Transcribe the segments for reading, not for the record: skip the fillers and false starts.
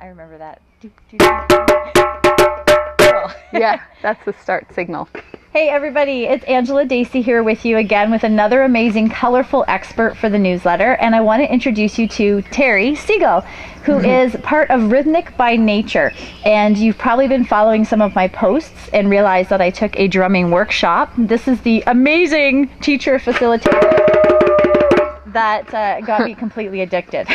I remember that. Cool. Yeah, that's the start signal. Hey everybody, it's Angela Dacey here with you again with another amazing, colorful expert for the newsletter. And I want to introduce you to Terry Siegel, who is part of Rhythmic by Nature. And you've probably been following some of my posts and realized that I took a drumming workshop. This is the amazing teacher facilitator that got me completely addicted.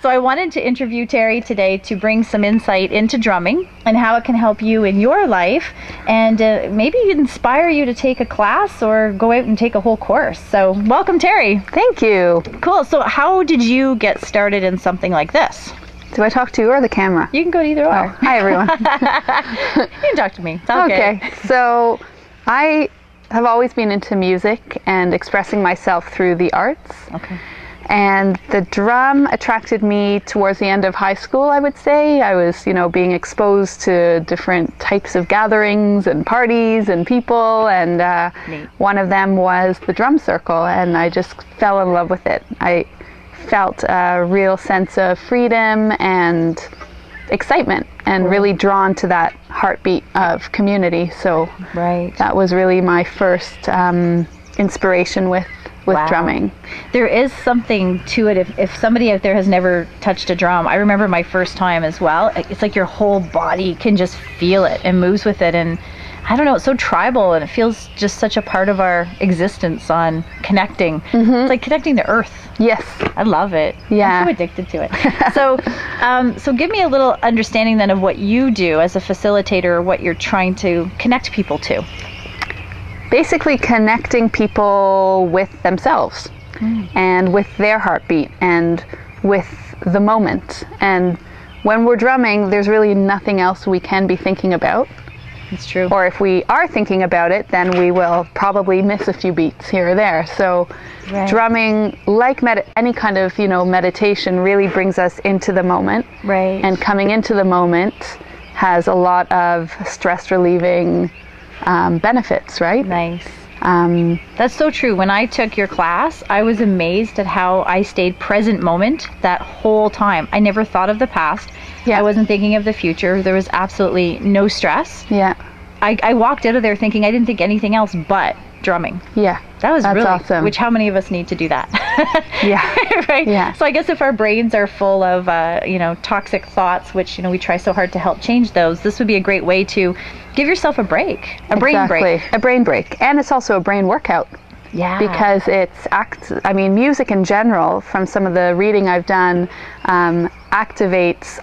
So I wanted to interview Terry today to bring some insight into drumming and how it can help you in your life and maybe inspire you to take a class or go out and take a whole course. So welcome, Terry. Thank you. Cool. So how did you get started in something like this? Do I talk to you or the camera? You can go to either or. Oh, hi everyone. You can talk to me. It's okay. Okay, so I have always been into music and expressing myself through the arts. Okay. And the drum attracted me towards the end of high school, I would say. I was, being exposed to different types of gatherings and parties and people, and one of them was the drum circle, and I just fell in love with it. I felt a real sense of freedom and excitement and really drawn to that heartbeat of community. So that was really my first inspiration with drumming. There is something to it if somebody out there has never touched a drum. I remember my first time as well. It's like your whole body can just feel it and moves with it, and I don't know, it's so tribal and it feels just such a part of our existence on connecting. It's like connecting to earth. Yes. I love it. Yeah. I'm so addicted to it. So give me a little understanding then of what you do as a facilitator, or what you're trying to connect people to. Basically connecting people with themselves and with their heartbeat and with the moment. And when we're drumming, there's really nothing else we can be thinking about. It's true. Or if we are thinking about it, then we will probably miss a few beats here or there. So drumming, like any kind of meditation, really brings us into the moment. Right. And coming into the moment has a lot of stress relieving benefits, right? Nice. That's so true. When I took your class, I was amazed at how I stayed present moment that whole time. I never thought of the past. I wasn't thinking of the future. There was absolutely no stress. I walked out of there thinking I didn't think anything else but drumming. That was really awesome. Which, how many of us need to do that? Right? Yeah. So I guess if our brains are full of toxic thoughts, which we try so hard to help change those, this would be a great way to give yourself a break, brain break. A brain break. And it's also a brain workout. Yeah. Because music in general, from some of the reading I've done, activates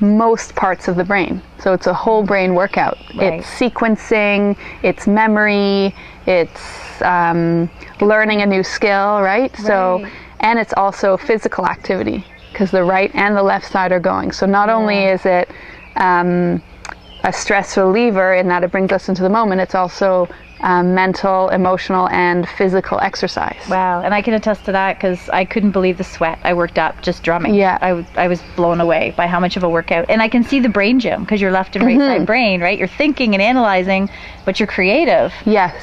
most parts of the brain. So it's a whole brain workout. It's sequencing, it's memory, it's learning a new skill, right? So, and it's also physical activity, because the right and the left side are going. So not only is it a stress reliever in that it brings us into the moment, it's also mental, emotional, and physical exercise. Wow, and I can attest to that because I couldn't believe the sweat I worked up just drumming. I was blown away by how much of a workout. And I can see the brain gym, because you're left and right side brain, right? You're thinking and analyzing, but you're creative.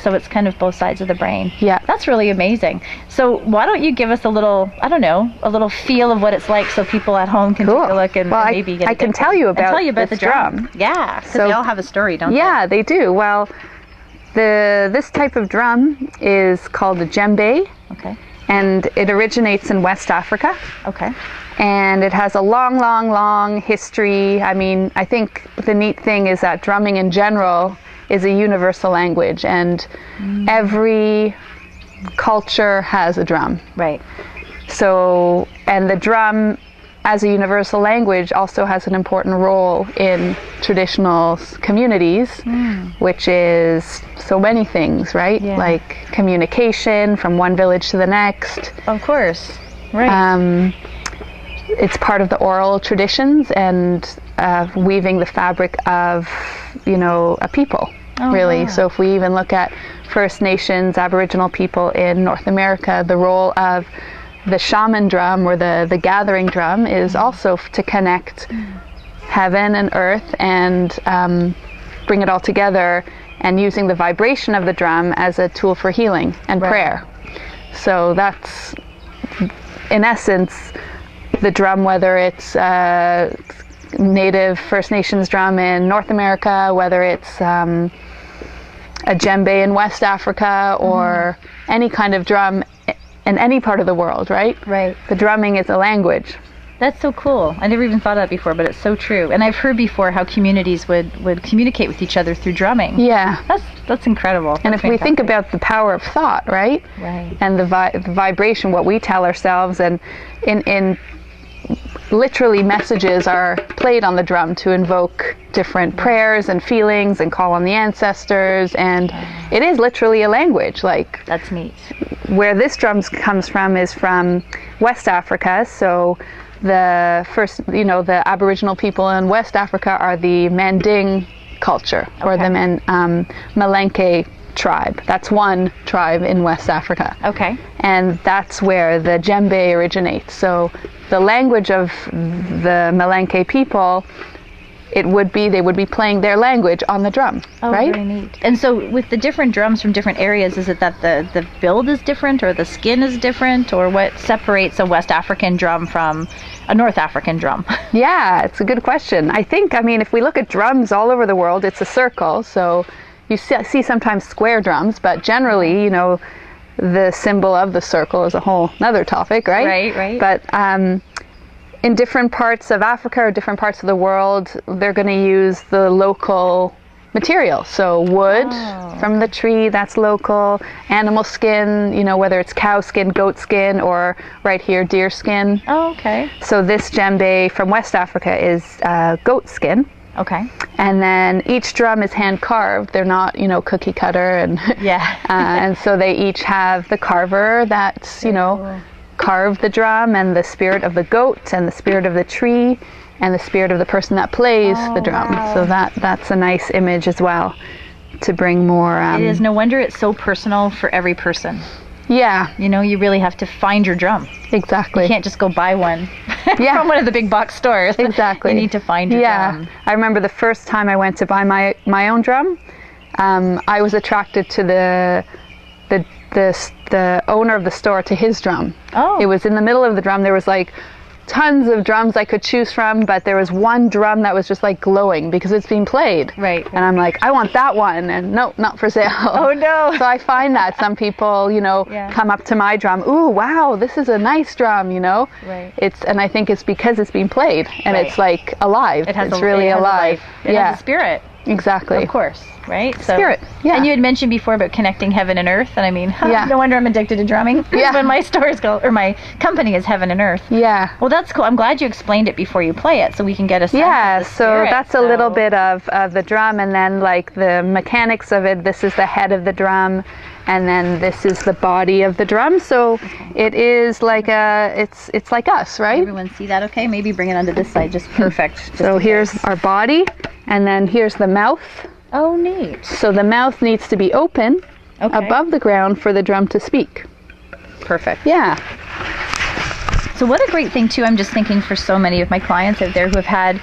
So it's kind of both sides of the brain. That's really amazing. So why don't you give us a little, I don't know, a little feel of what it's like so people at home can take a look and maybe get I can tell you about the drum. Yeah, because they all have a story, don't they? Yeah, they do. Well, this type of drum is called a djembe, and it originates in West Africa. And it has a long, long, long history. I mean, I think the neat thing is that drumming in general is a universal language, and every culture has a drum. So, and the drum as a universal language also has an important role in traditional communities, which is so many things, right? Like communication from one village to the next. Of course. It's part of the oral traditions and weaving the fabric of, a people, really. Wow. So if we even look at First Nations, Aboriginal people in North America, the role of the shaman drum, or the gathering drum, is also to connect heaven and earth and bring it all together, and using the vibration of the drum as a tool for healing and prayer. So that's, in essence, the drum, whether it's native First Nations drum in North America, whether it's a djembe in West Africa, or any kind of drum in any part of the world, right? Right. The drumming is a language. That's so cool. I never even thought of that before, but it's so true. And I've heard before how communities would communicate with each other through drumming. Yeah. That's incredible. And if we think about the power of thought, right? Right. And the vibration, what we tell ourselves, and in literally messages are played on the drum to invoke different prayers and feelings and call on the ancestors, and it is literally a language. Like, that's neat. Where this drum comes from is from West Africa. So the first, the Aboriginal people in West Africa are the Manding culture, or the Malenke tribe. That's one tribe in West Africa. Okay. And that's where the djembe originates. So the language of the Malenke people, they would be playing their language on the drum, right? Very neat. And so with the different drums from different areas, is it that the build is different, or the skin is different, or what separates a West African drum from a North African drum? Yeah, it's a good question. I mean, if we look at drums all over the world, it's a circle. So you see sometimes square drums, but generally, the symbol of the circle is a whole other topic, right? Right. But in different parts of Africa or different parts of the world, they're going to use the local material. So wood from the tree, that's local. Animal skin, whether it's cow skin, goat skin, or right here, deer skin. Oh, okay. So this djembe from West Africa is goat skin. Okay. And then each drum is hand carved. They're not, cookie cutter, and and so they each have the carver that's, carved the drum, and the spirit of the goat, and the spirit of the tree, and the spirit of the person that plays the drum. Wow. So that's a nice image as well, to bring more. It is. No wonder it's so personal for every person. Yeah. You really have to find your drum. Exactly. You can't just go buy one from one of the big box stores. Exactly. You need to find your drum. I remember the first time I went to buy my own drum, I was attracted to the owner of the store, to his drum. Oh. It was in the middle of the drum. There was like tons of drums I could choose from, but there was one drum that was just like glowing because it's being played. Right. And I'm like, I want that one, and no, not for sale. Oh no. So I find that some people, come up to my drum, ooh, wow, this is a nice drum, Right. And I think it's because it's being played, and it's like alive. It's really alive. It has a spirit. Exactly. Of course, right? So, spirit. Yeah. And you had mentioned before about connecting heaven and earth, and I mean, no wonder I'm addicted to drumming. Yeah. When my store is called, or my company is Heaven and Earth. Yeah. Well, that's cool. I'm glad you explained it before you play it, so we can get a sense of the spirit. So that's a little bit of the drum, and then like the mechanics of it. This is the head of the drum, and then this is the body of the drum. So it is like it's like us, right? Everyone see that? Okay, maybe bring it onto this side. Just perfect. So here's our body, and then here's the mouth. Oh, neat. So the mouth needs to be open above the ground for the drum to speak. Perfect. Yeah. So what a great thing too, I'm just thinking for so many of my clients out there who have had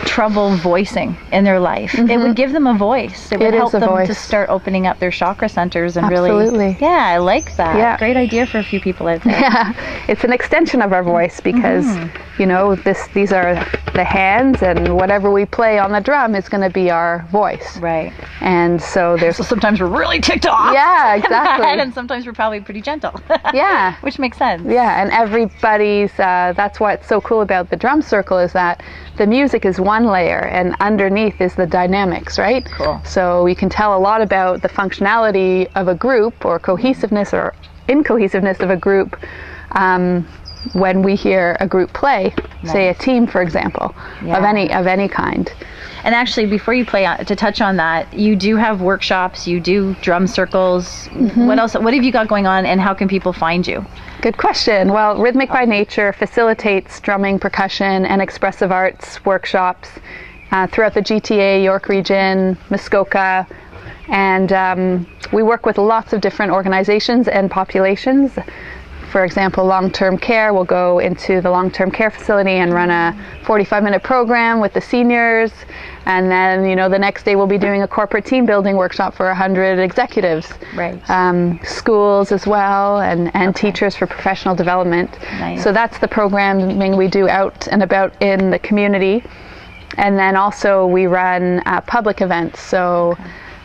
trouble voicing in their life. It would give them a voice. It would help them to start opening up their chakra centers and really. Yeah, I like that. Yeah. Great idea for a few people out there. Yeah, it's an extension of our voice because these are the hands, and whatever we play on the drum is going to be our voice. Right. And so sometimes we're really ticked off. Yeah, exactly. And sometimes we're probably pretty gentle. Yeah. Which makes sense. Yeah, and everybody's that's what's so cool about the drum circle, is that the music is one layer and underneath is the dynamics, right? Cool. So you can tell a lot about the functionality of a group, or cohesiveness or incohesiveness of a group, when we hear a group play, say a team, for example, of any kind. And actually, before you play, to touch on that, you do have workshops, you do drum circles. What else? What have you got going on, and how can people find you? Good question. Well, Rhythmic by Nature facilitates drumming, percussion, and expressive arts workshops throughout the GTA, York region, Muskoka, and we work with lots of different organizations and populations. For example, long-term care, we'll go into the long-term care facility and run a 45-minute program with the seniors. And then, the next day we'll be doing a corporate team building workshop for 100 executives. Right. Schools as well, and teachers for professional development. Nice. So that's the programming we do out and about in the community. And then also we run public events. So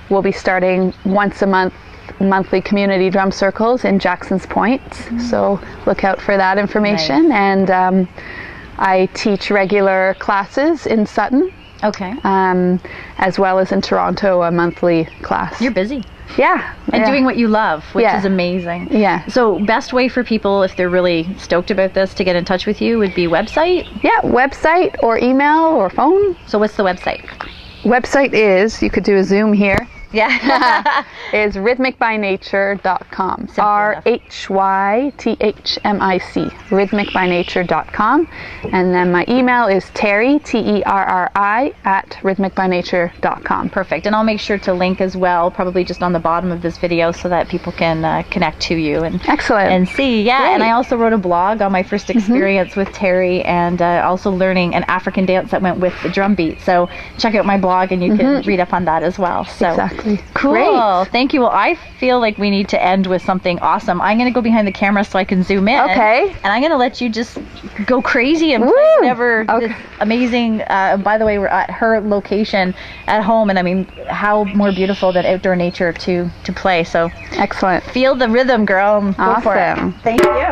we'll be starting once a month, monthly community drum circles in Jackson's Point. So look out for that information. Nice. And I teach regular classes in Sutton. Okay. As well as in Toronto, a monthly class. You're busy. Yeah. And doing what you love, which is amazing. Yeah. So best way for people, if they're really stoked about this, to get in touch with you would be website? Yeah, website or email or phone. So what's the website? Website is, you could do a Zoom here. Yeah. Is rhythmicbynature.com. RHYTHMIC. Rhythmicbynature.com. And then my email is Terry, TERRI, at rhythmicbynature.com. Perfect. And I'll make sure to link as well, probably just on the bottom of this video, so that people can connect to you and excellent and see. Yeah. Great. And I also wrote a blog on my first experience with Terry, and also learning an African dance that went with the drum beat. So check out my blog and you can read up on that as well. So exactly. Cool. Great. Thank you. Well, I feel like we need to end with something awesome. I'm going to go behind the camera so I can zoom in. Okay. And I'm going to let you just go crazy and play whatever this amazing, by the way, we're at her location at home. And I mean, how more beautiful than outdoor nature to play. So excellent. Feel the rhythm, girl. Go awesome. For it. Thank you.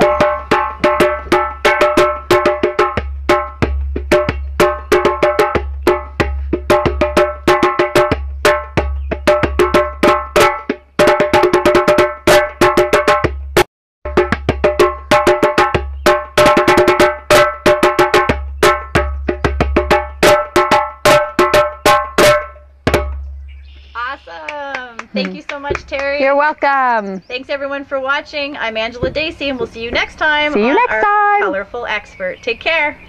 Thank you so much, Terry. You're welcome. Thanks everyone for watching. I'm Angela Dacey, and we'll see you next time. See you next time. Colorful Expert. Take care.